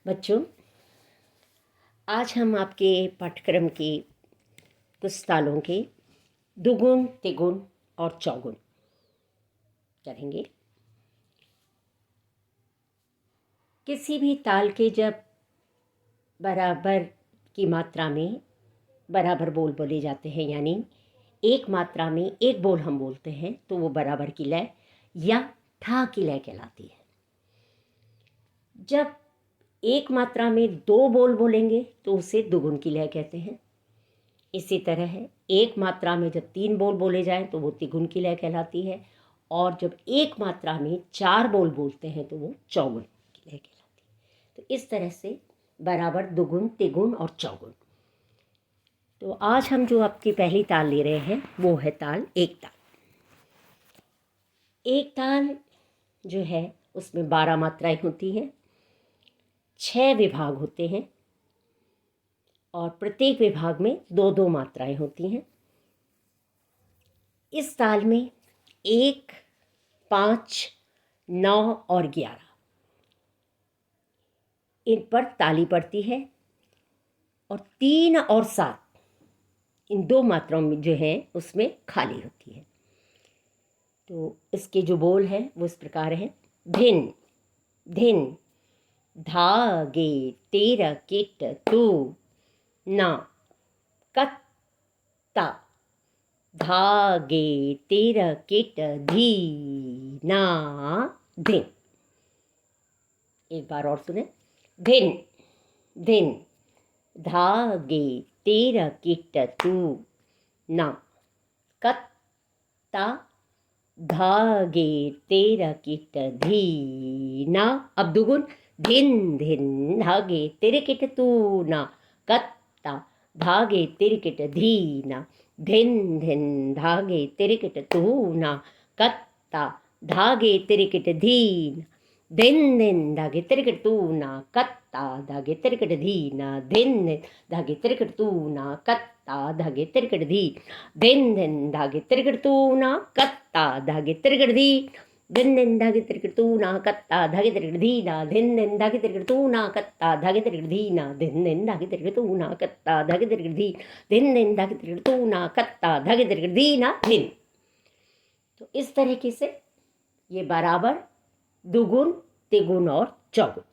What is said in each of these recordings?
बच्चों, आज हम आपके पाठ्यक्रम की कुछ तालों के दुगुन, तिगुन और चौगुन करेंगे। किसी भी ताल के जब बराबर की मात्रा में बराबर बोल बोले जाते हैं, यानी एक मात्रा में एक बोल हम बोलते हैं, तो वो बराबर की लय या ठा की लय कहलाती है। जब एक मात्रा में दो बोल बोलेंगे तो उसे दुगुन की लय कहते हैं। इसी तरह है, एक मात्रा में जब तीन बोल बोले जाएं तो वो तिगुन की लय कहलाती है, और जब एक मात्रा में चार बोल बोलते हैं तो वो चौगुन की लय कहलाती है। तो इस तरह से बराबर, दुगुन, तिगुन और चौगुन। तो आज हम जो आपकी पहली ताल ले रहे हैं वो है ताल एक ताल। एक ताल जो है उसमें 12 मात्राएं होती हैं, 6 विभाग होते हैं और प्रत्येक विभाग में दो दो मात्राएं होती हैं। इस ताल में 1, 5, 9 और 11 इन पर ताली पड़ती है, और 3 और 7 इन दो मात्राओं में जो है उसमें खाली होती है। तो इसके जो बोल हैं वो इस प्रकार हैं। धिन धिन, धागे तेरा किट तू ना, कत्ता, धागे तेरा किट धी ना धिन। एक बार और सुने। धिन धिन, धागे तेरा किट तू ना, कत्ता, धागे तेरा किट धी ना। अब दुगुन। धिन धिन, धागे तेरे किट तू ना, कत्ता, धागे तेरे किट धी ना। धिन धिन, धागे तेरे किट तू ना, कत्ता, धागे तेरे किट धी ना। धिन धिन, धागे तेरे किट तू ना, कत्ता, धागे तेरे किट धी ना। धिन धिन, धागे तेरे किट तू ना, कत्ता, धागे तेरे किट धी। धिन धिन, धागे तेरे किट तू ना, कत्ता, धागे तेरे किट धी। धिन धिन, धागे तेरे किट तू ना, कत्ता, धागे तेरे किट धी ना। धिन धिन, धागे तेरे किट तू ना, कत्ता, धागे तेरे किट धी ना। धिन धिन, धागे तेरे किट तू ना, कत्ता, धागे तेरे किट धी। धिन धिन, धागे तेरे किट तू ना, कत्ता, धागे तेरे किट धी ना, धिन। तो इस तरीके से ये बराबर, दुगुन, तिगुन और चौगुन।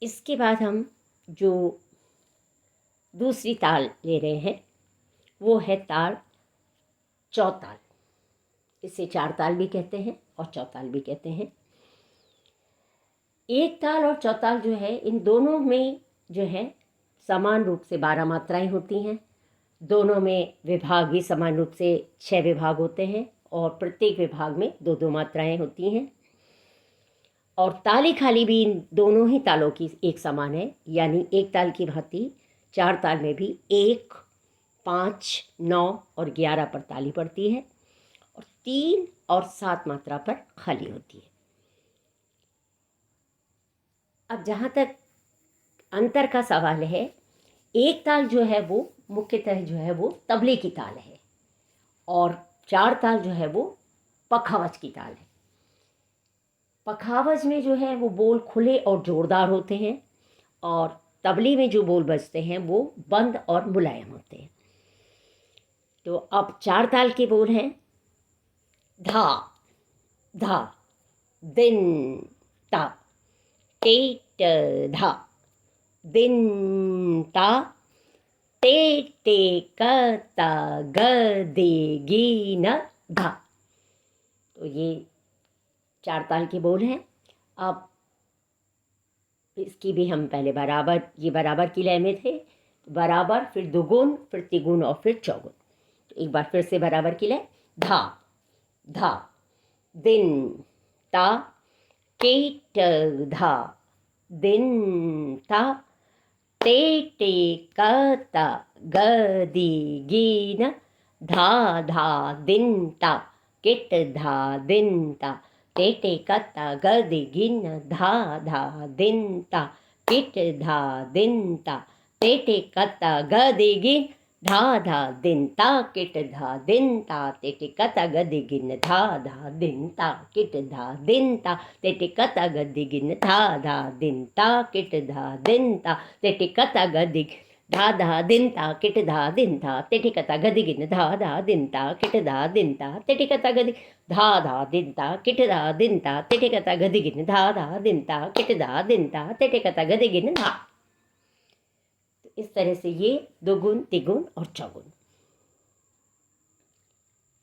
इसके बाद हम जो दूसरी ताल ले रहे हैं वो है ताल चौताल। इसे चार ताल भी कहते हैं और चौताल भी कहते हैं। एक ताल और चौताल जो है, इन दोनों में जो है समान रूप से 12 मात्राएं होती हैं। दोनों में विभाग भी समान रूप से 6 विभाग होते हैं, और प्रत्येक विभाग में दो दो मात्राएं होती हैं। और ताली खाली भी इन दोनों ही तालों की एक समान है, यानी एक ताल की भांति चार ताल में भी 1, 5, 9 और 11 पर ताली पड़ती है, और 3 और 7 मात्रा पर खाली होती है। अब जहाँ तक अंतर का सवाल है, एक ताल जो है वो मुख्यतः जो है वो तबले की ताल है, और चार ताल जो है वो पखावज की ताल है। पखावज में जो है वो बोल खुले और जोरदार होते हैं, और तबले में जो बोल बजते हैं वो बंद और मुलायम होते हैं। तो अब चार ताल के बोल हैं। धा धा, दिन ता, टेट धा, दिन ता, टे टे कता ग दे गी न धा। तो ये चार ताल के बोल हैं। अब इसकी भी हम पहले बराबर, ये बराबर की लय में थे, बराबर, फिर दुगुन, फिर तिगुन और फिर चौगुन। तो एक बार फिर से बराबर की लय। धा धा, दिन ता, केट धा, दिन ता, टे टे कता ग दी गी न धा धा, दिन ता, केट धा, दिन ता, टे टे कता ग दी गी न धा धा, दिन ता, केट धा, दिन ता, टे टे कता ग दी गी धा धा दिन ता किट धा दिन ता तेटे कता गदिगिन धा धा दिन ता किट धा दिन ता तेटे कता गदिगिन धा धा दिन ता किट धा दिन ता तेटे कता गदिग धा धा दिन ता किट धा दिन ता तेटे कता गदिगिन धा धा दिन ता किट धा दिन ता तेटे कता गदि धा धा दिन ता किट धा दिन ता तेटे कता गदिगिन धा धा दिन ता किट धा दिन ता तेटे कता गदिगिन धा। इस तरह से ये दोगुन तिगुन और चौगुन।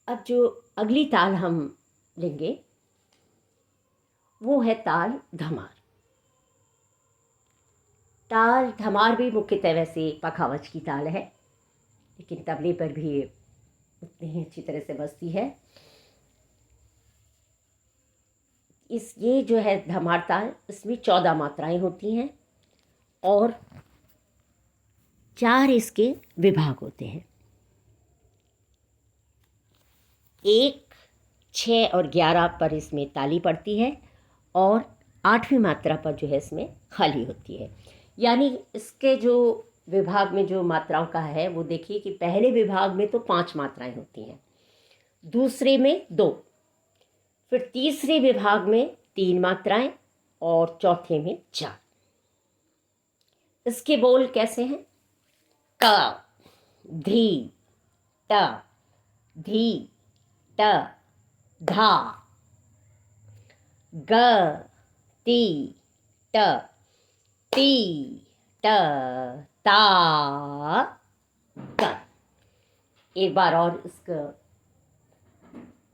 अब जो अगली ताल हम लेंगे वो है ताल धमार। ताल धमार भी मुख्यतः वैसे पखावज की ताल है, लेकिन तबले पर भी उतनी ही अच्छी तरह से बजती है। ये जो है धमार ताल, इसमें 14 मात्राएं होती हैं और 4 इसके विभाग होते हैं। 1, 6 और 11 पर इसमें ताली पड़ती है और 8वीं मात्रा पर जो है इसमें खाली होती है। यानी इसके जो विभाग में जो मात्राओं का है वो देखिए कि पहले विभाग में तो 5 मात्राएं होती हैं, दूसरे में 2, फिर तीसरे विभाग में 3 मात्राएं और चौथे में 4। इसके बोल कैसे हैं? क धी ट धी ट धा ग ती ट ती ट ता क। एक बार और इसका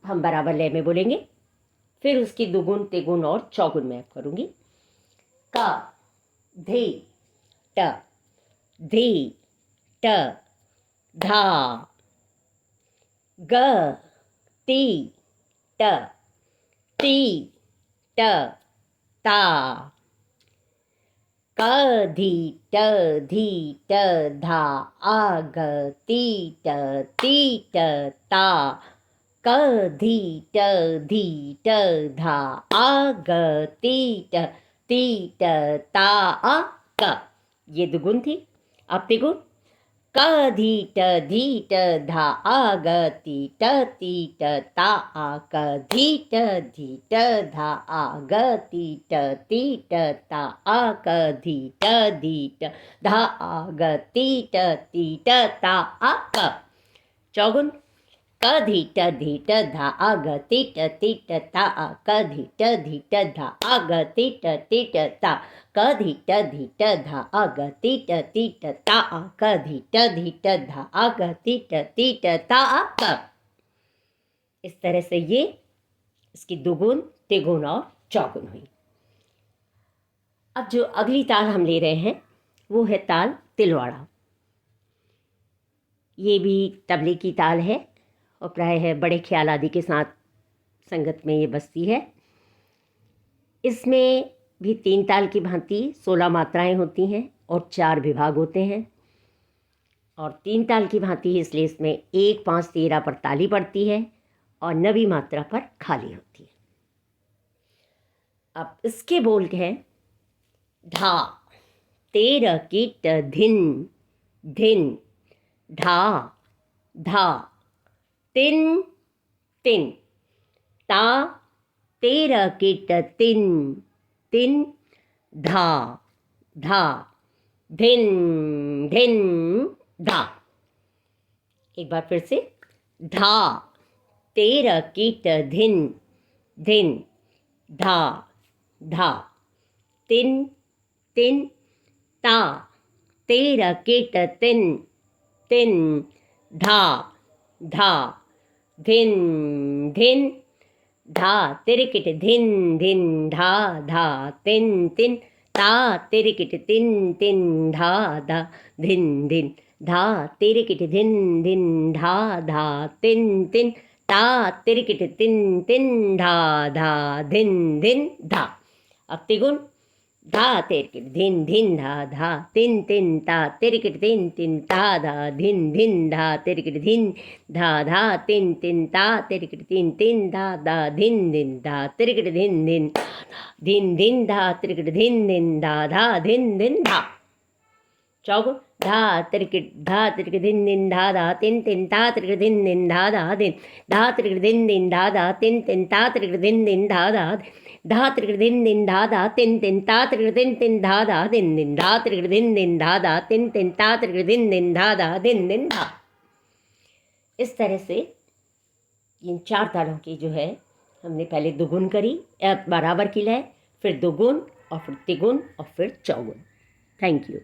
हम बराबर लय में बोलेंगे, फिर उसकी दुगुन तिगुन और चौगुन में करूंगी। क धी ट धी ट धा ग ती ट ती ट ता क धी ट धा आ ग ती ट ता क धी ट धा आ ग ती ट ता आ क। ये दुगुन थी। अब तिगुन क धी ट धा आ ग ती ट ता आ क धी ट धा आ ग ती ट ता आ क धी ट धा आ ग ती ट ता आ क। चौगुन क धी ट धा आ ग ती ट ता आ क धी ट धा आ ग ती ट ता क धी ट धा आ ग ती ट ता आ क धी ट धा आ ग ती ट ता आ क। इस तरह से ये इसकी दुगुन तिगुन और चौगुन हुई। अब जो अगली ताल हम ले रहे हैं वो है ताल तिलवाड़ा। ये भी तबले की ताल है और प्राय है बड़े ख्याल आदि के साथ संगत में ये बजती है। इसमें भी 3 ताल की भांति 16 मात्राएं होती हैं और 4 विभाग होते हैं, और 3 ताल की भांति इसलिए इसमें 1, 5, 13 पर ताली पड़ती है और 9वीं मात्रा पर खाली होती है। अब इसके बोल हैं ढा 13 किट धिन धिन ढा धा तिन तिन ता 13 किट तिन तिन धा धा धिन धिन धा। एक बार फिर से ढा 13 किट धिन धिन धा धा तिन तिन ता 13 किट तिन तिन धा धा धिन धिन धा तिरकिट धिन धिन धा धा तिन तिन ता तिरकिट तिन तिन धा धा धिन धिन धा तिरकिट धिन धिन धा धा तिन तिन ता तिरकिट तिन तिन धा धा धिन धिन धा। अब तिगुन धा तिरकिट धिन धिन धा धा तिन तिन ता तिरकिट तिन तिन ता धा धिन धिन धा तिरकिट धिन धा धा तिन तिन ता तिरकिट तिन तिन धा धा धिन धिन धा तिरकिट धिन धिन धिन धिन धा तिरकिट धिन धिन धा धा धिन धिन धा। चौगुन धा तिरक धिन दिन धा धा तिन तिन ता तिरक धिन दिन धा धा दिन धा तिरक धिन दिन धा धा तिन तिन ता तिरक धिन दिन धा धा धा तिरक धिन दिन धा धा तिन तिन ता तिरक धिन दिन धा धा दिन दिन धा तिरक धिन दिन धा धा तिन तिन ता तिरक धिन दिन धा धा दिन दिन धा। इस तरह से इन 4 तालों की जो है हमने पहले दुगुन करी, बराबर की लय, फिर दुगुन और फिर तिगुन और फिर चौगुन। Thank you.